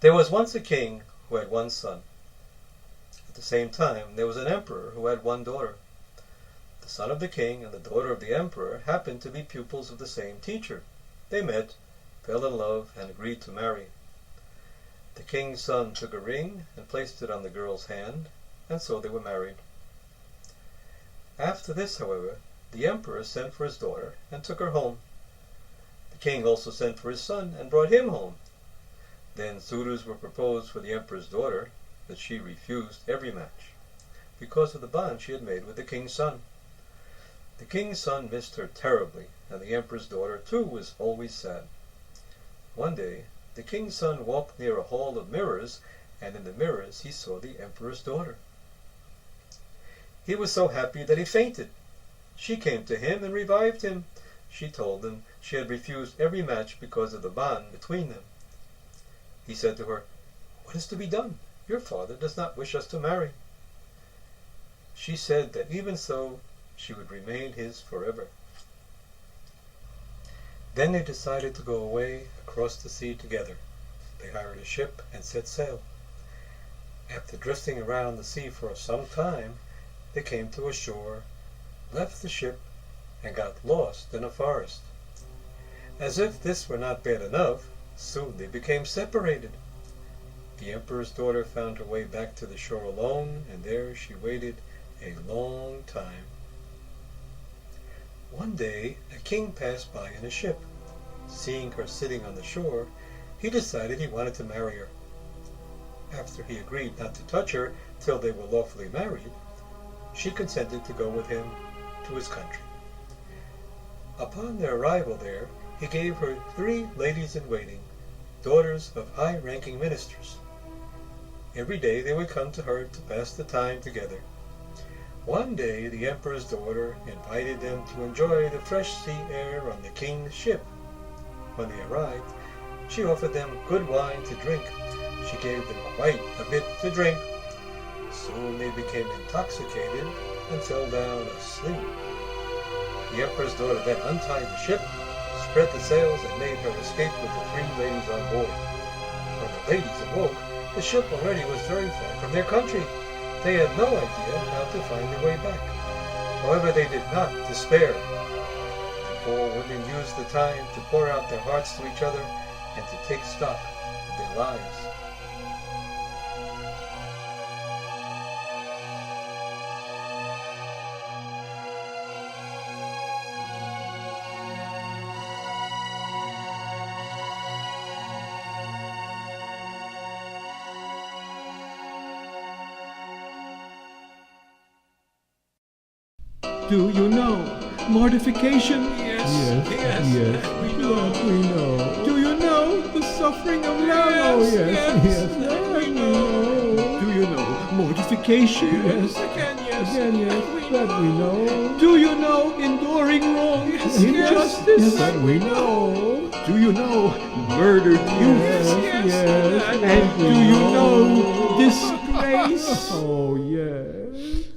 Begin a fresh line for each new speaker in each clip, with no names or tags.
There was once a king who had one son. At the same time, there was an emperor who had one daughter. The son of the king and the daughter of the emperor happened to be pupils of the same teacher. They met, fell in love, and agreed to marry. The king's son took a ring and placed it on the girl's hand, and so they were married. After this, however, the emperor sent for his daughter and took her home. The king also sent for his son and brought him home. Then suitors were proposed for the emperor's daughter, but she refused every match, because of the bond she had made with the king's son. The king's son missed her terribly, and the emperor's daughter too was always sad. One day, the king's son walked near a hall of mirrors, and in the mirrors he saw the emperor's daughter. He was so happy that he fainted. She came to him and revived him. She told him she had refused every match because of the bond between them. He said to her, "What is to be done? Your father does not wish us to marry." She said that even so, she would remain his forever. Then they decided to go away across the sea together. They hired a ship and set sail. After drifting around the sea for some time, they came to a shore, left the ship, and got lost in a forest. As if this were not bad enough, soon they became separated. The emperor's daughter found her way back to the shore alone, and there she waited a long time. One day, a king passed by in a ship. Seeing her sitting on the shore, he decided he wanted to marry her. After he agreed not to touch her till they were lawfully married, she consented to go with him to his country. Upon their arrival there, he gave her 3 ladies-in-waiting, daughters of high-ranking ministers. Every day they would come to her to pass the time together. One day the emperor's daughter invited them to enjoy the fresh sea air on the king's ship. When they arrived, she offered them good wine to drink. She gave them quite a bit to drink. Soon they became intoxicated and fell down asleep. The emperor's daughter then untied the ship, spread the sails, and made her escape with the 3 ladies on board. When the ladies awoke, the ship already was very far from their country. They had no idea how to find their way back. However, they did not despair. The 4 women used the time to pour out their hearts to each other and to take stock of their lives.
Do you know mortification?
Yes,
we know.
That we know.
Do you know the suffering of love?
Oh, yes, that we know.
Do you know mortification?
Yes.
Again,
Yes, that we know.
Do you know enduring wrong? Injustice?
That we know.
Do you know murdered youth?
Yes,
And do you know disgrace?
Oh, yes.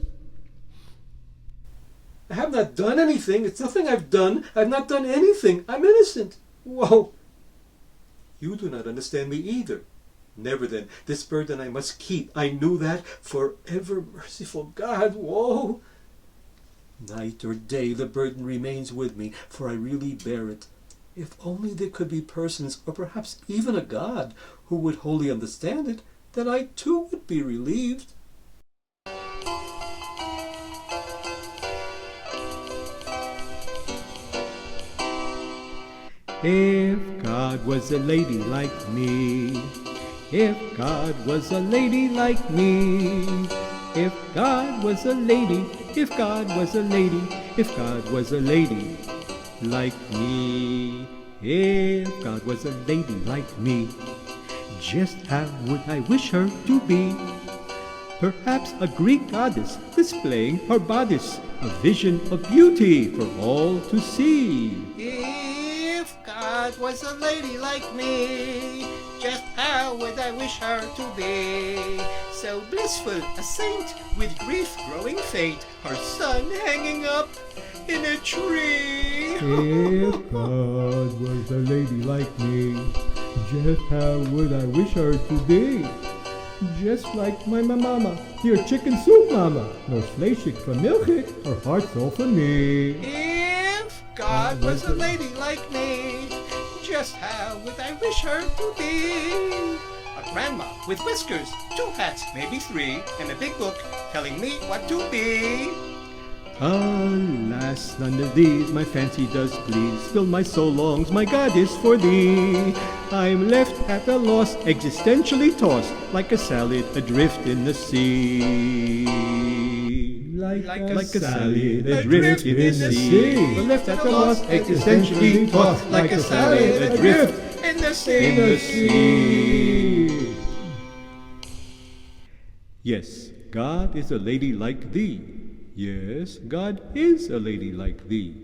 I have not done anything. It's nothing I've done. I've not done anything. I'm innocent. Whoa. You do not understand me either. Never then. This burden I must keep. I knew that. Forever, merciful God. Whoa. Night or day, the burden remains with me, for I really bear it. If only there could be persons, or perhaps even a God, who would wholly understand it, then I too would be relieved.
If God was a lady like me, if God was a lady like me, if God was a lady, if God was a lady, if God was a lady like me, if God was a lady like me, just how would I wish her to be? Perhaps a Greek goddess displaying her bodice, a vision of beauty for all to see.
If God was a lady like me, just how would I wish her to be? So blissful, a saint, with grief growing faint, her son hanging up in a tree.
If God was a lady like me, Just how would I wish her to be? Just like my mama, dear chicken soup mama. No slashik for milchik, her heart's all for me.
If God was a lady like me, just how would I wish her to be? A grandma with whiskers, 2 hats, maybe 3, and a big book telling me what to be.
Alas, none of these my fancy does please. Still my soul longs, my God is for thee. I'm left at a loss, existentially tossed, like a salad adrift in the sea. Like a salad adrift in the sea. We're left at a loss, existentially tossed, like a salad adrift
in the sea.
in the sea. Yes, God is a lady like thee. Yes, God is a lady like thee.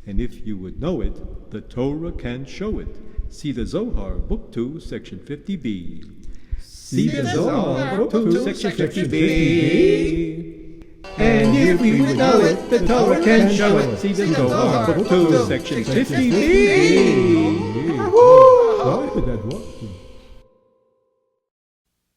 And if you would know it, the Torah can show it. See the Zohar, Book 2, Section 50b. See the Zohar, Book 2, Section 50b. And if we would know it, the Torah can show it. See the Zohar, Book 2, Section 50b.
Why did that work?